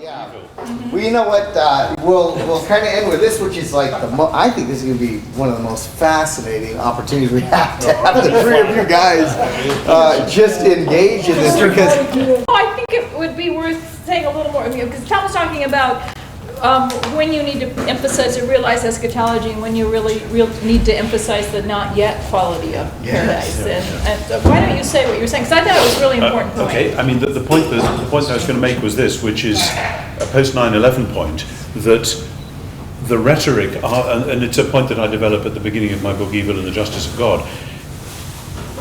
Yeah. evil. Well, you know what? We'll kind of end with this, which is like I think this is going to be one of the most fascinating opportunities we have to have the three of you guys just engage in this because. I think it would be worth saying a little more, because Tom was talking about when you need to emphasize or realize eschatology, and when you really need to emphasize the not yet quality of paradise. And why don't you say what you're saying? Because I thought it was a really important point. Okay, I mean the point that I was going to make was this, which is a post 9/11 point, that the rhetoric, and it's a point that I develop at the beginning of my book, Evil and the Justice of God.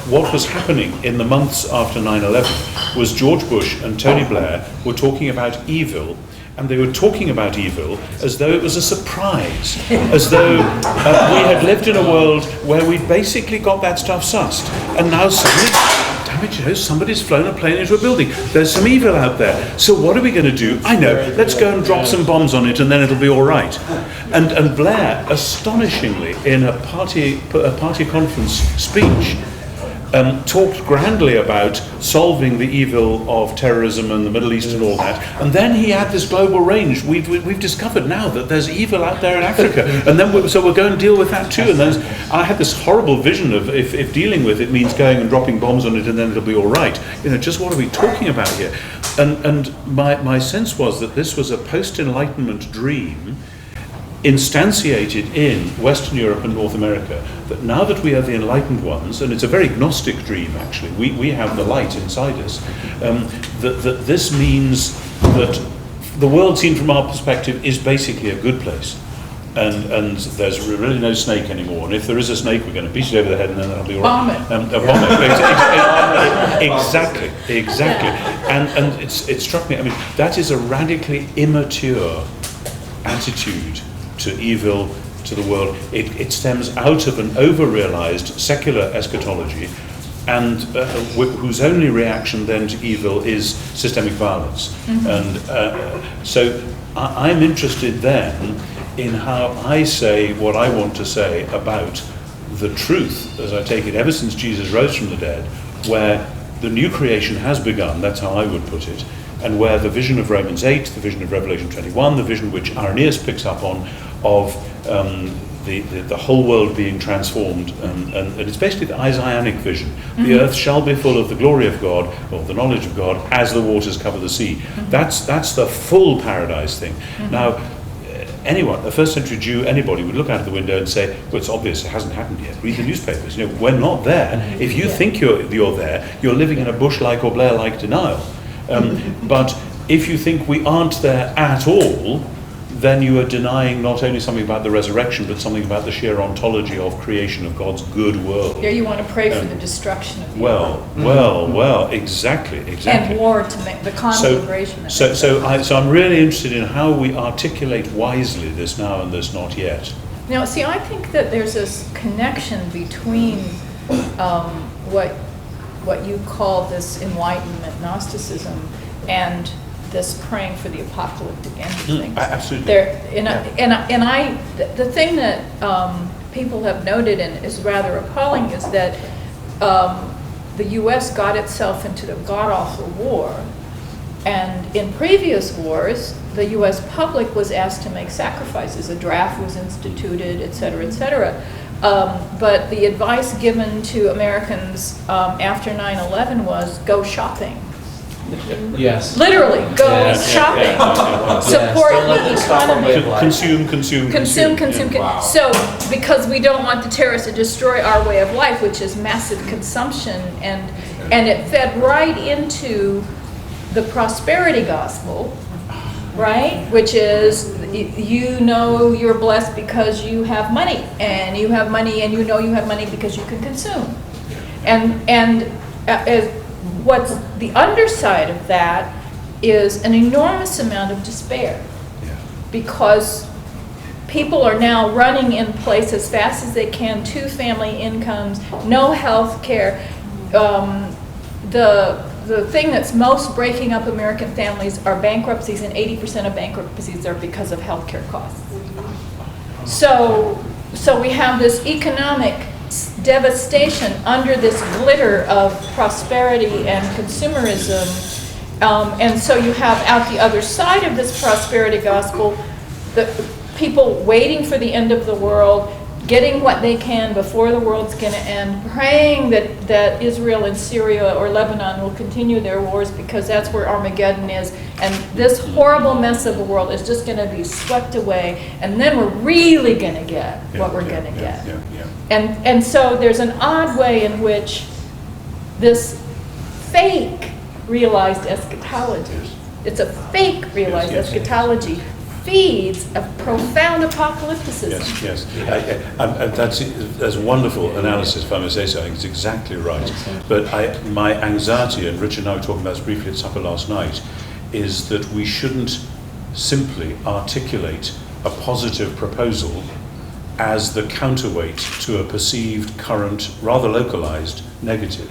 What was happening in the months after 9/11 was George Bush and Tony Blair were talking about evil. And they were talking about evil as though it was a surprise, as though we had lived in a world where we'd basically got that stuff sussed. And now suddenly, damn it, somebody's flown a plane into a building. There's some evil out there. So what are we going to do? I know, let's go and drop some bombs on it and then it'll be all right. And Blair, astonishingly, in a party conference speech, talked grandly about solving the evil of terrorism and the Middle East and all that, and then he had this global range. We've discovered now that there's evil out there in Africa, and then so we'll go and deal with that too. And then I had this horrible vision of if dealing with it means going and dropping bombs on it and then it'll be all right. Just what are we talking about here? And my sense was that this was a post-Enlightenment dream instantiated in Western Europe and North America, that now that we are the enlightened ones, and it's a very Gnostic dream actually, we have the light inside us, that this means that the world seen from our perspective is basically a good place. And there's really no snake anymore. And if there is a snake, we're going to beat it over the head and then that'll be all right. Bomb it. Exactly. And it struck me, I mean, that is a radically immature attitude to evil, to the world. It stems out of an over-realized secular eschatology, and whose only reaction then to evil is systemic violence. Mm-hmm. And so I'm interested then in how I say what I want to say about the truth, as I take it, ever since Jesus rose from the dead, where the new creation has begun, that's how I would put it, and where the vision of Romans 8, the vision of Revelation 21, the vision which Irenaeus picks up on, of the whole world being transformed, and it's basically the Isaianic vision. Mm-hmm. The earth shall be full of the glory of God, or the knowledge of God, as the waters cover the sea. Mm-hmm. That's the full paradise thing. Mm-hmm. Now, anyone, a first century Jew, anybody would look out of the window and say, well, it's obvious, it hasn't happened yet. Read the newspapers. We're not there. If you think you're there, you're living in a Bush-like or Blair-like denial. But if you think we aren't there at all, then you are denying not only something about the resurrection, but something about the sheer ontology of creation of God's good world. Here you want to pray for the destruction of the world. Well, exactly. And war to make the conflagration. So I'm really interested in how we articulate wisely this now and this not yet. Now, see, I think that there's this connection between what you call this Enlightenment Gnosticism and this praying for the apocalyptic end of things. Absolutely. The thing that people have noted and is rather appalling is that the U.S. got itself into a god-awful war, and in previous wars, the U.S. public was asked to make sacrifices. A draft was instituted, et cetera, et cetera. But the advice given to Americans after 9/11 was go shopping. Yes. Literally, go shopping. Support the economy. Consume. Wow. So, because we don't want the terrorists to destroy our way of life, which is massive consumption, and it fed right into the prosperity gospel, right? Which is, you're blessed because you have money, and you have money, and you have money because you can consume. And what's the underside of that is an enormous amount of despair, because people are now running in place as fast as they can, 2 family incomes, no health care. The thing that's most breaking up American families are bankruptcies, and 80% of bankruptcies are because of health care costs. So we have this economic devastation under this glitter of prosperity and consumerism, And so you have out the other side of this prosperity gospel, the people waiting for the end of the world, getting what they can before the world's going to end, praying that Israel and Syria or Lebanon will continue their wars because that's where Armageddon is. And this horrible mess of a world is just going to be swept away. And then we're really going to get what we're going to get. And so there's an odd way in which this fake realized eschatology, it's a fake realized eschatology, feeds a profound apocalypticism. Yes. That's wonderful analysis, if I may say so. I think it's exactly right. But my anxiety, and Richard and I were talking about this briefly at supper last night, is that we shouldn't simply articulate a positive proposal as the counterweight to a perceived, current, rather localized negative.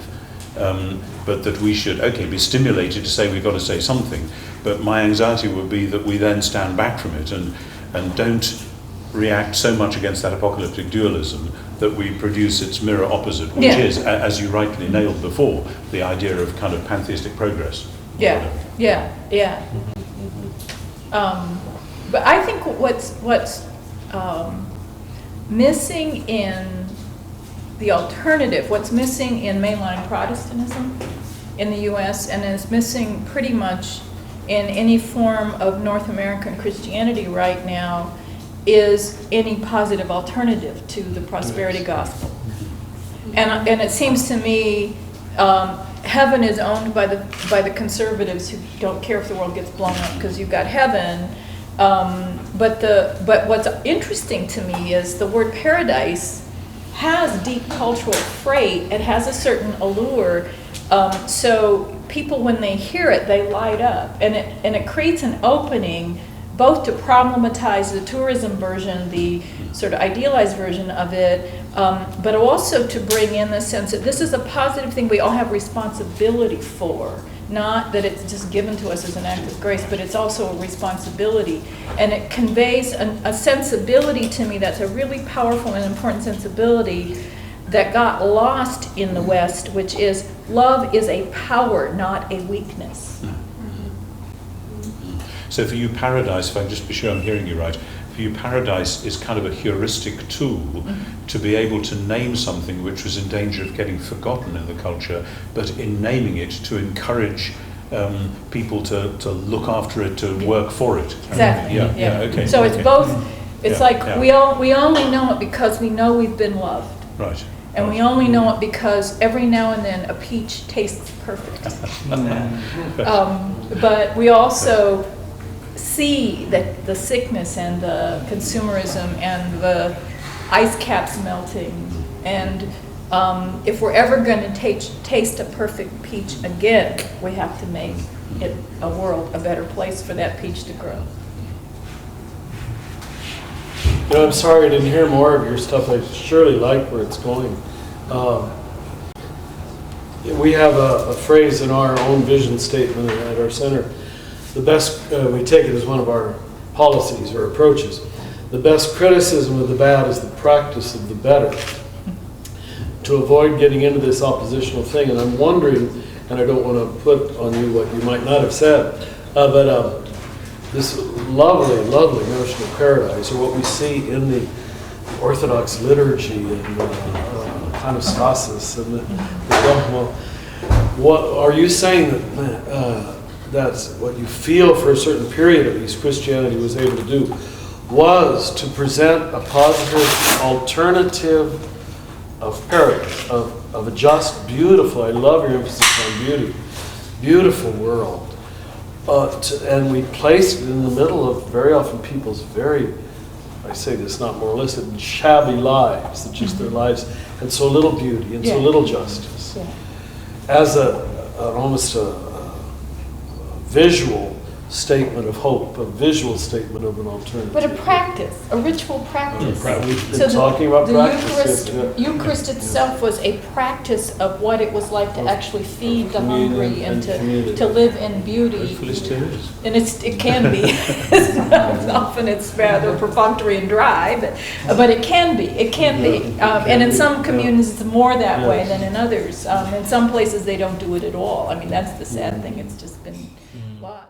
But that we should, be stimulated to say we've got to say something. But my anxiety would be that we then stand back from it and don't react so much against that apocalyptic dualism that we produce its mirror opposite, which is, as you rightly nailed before, the idea of kind of pantheistic progress. Yeah. But I think what's missing in the alternative, what's missing in mainline Protestantism in the U.S. and is missing pretty much in any form of North American Christianity right now is any positive alternative to the prosperity gospel. And it seems to me heaven is owned by the conservatives who don't care if the world gets blown up because you've got heaven. But what's interesting to me is the word paradise has deep cultural freight. It has a certain allure. So people, when they hear it, they light up, and it creates an opening both to problematize the tourism version, the sort of idealized version of it, but also to bring in the sense that this is a positive thing we all have responsibility for. Not that it's just given to us as an act of grace, but it's also a responsibility. And it conveys a sensibility to me that's a really powerful and important sensibility that got lost in the West, which is love is a power, not a weakness. So for you, paradise, if I can just be sure I'm hearing you right, for you, paradise is kind of a heuristic tool to be able to name something which was in danger of getting forgotten in the culture, but in naming it to encourage people to look after it, to work for it. Exactly. Okay. So it's both. It's we only know it because we know we've been loved. Right. And we only know it because every now and then a peach tastes perfect. But we also see that the sickness and the consumerism and the ice caps melting. And if we're ever going to taste a perfect peach again, we have to make it a better place for that peach to grow. I'm sorry I didn't hear more of your stuff. I surely like where it's going. We have a phrase in our own vision statement at our center. The best, we take it as one of our policies or approaches. The best criticism of the bad is the practice of the better. To avoid getting into this oppositional thing, and I'm wondering, and I don't want to put on you what you might not have said, but this lovely, lovely notion of paradise, or what we see in the Orthodox liturgy and Anastasis and the dogma. What are you saying that that's what you feel for a certain period at least Christianity was able to do, was to present a positive alternative of paradise, of a just, beautiful, I love your emphasis on beauty, beautiful world. And we placed it in the middle of very often people's very, I say this not moralistic, shabby lives, that just their lives had so little beauty and so little justice. As almost a visual statement of hope, a visual statement of an alternative. But a practice, a ritual practice. We've been So the- talking about the practice. Eucharist itself was a practice of what it was like to actually feed the hungry and to live in beauty. Hopefully still is. And it can be. Often it's rather perfunctory and dry, but it can be. It can be. And in some communities, it's more that way than in others. In some places, they don't do it at all. I mean, that's the sad thing. It's just been lost.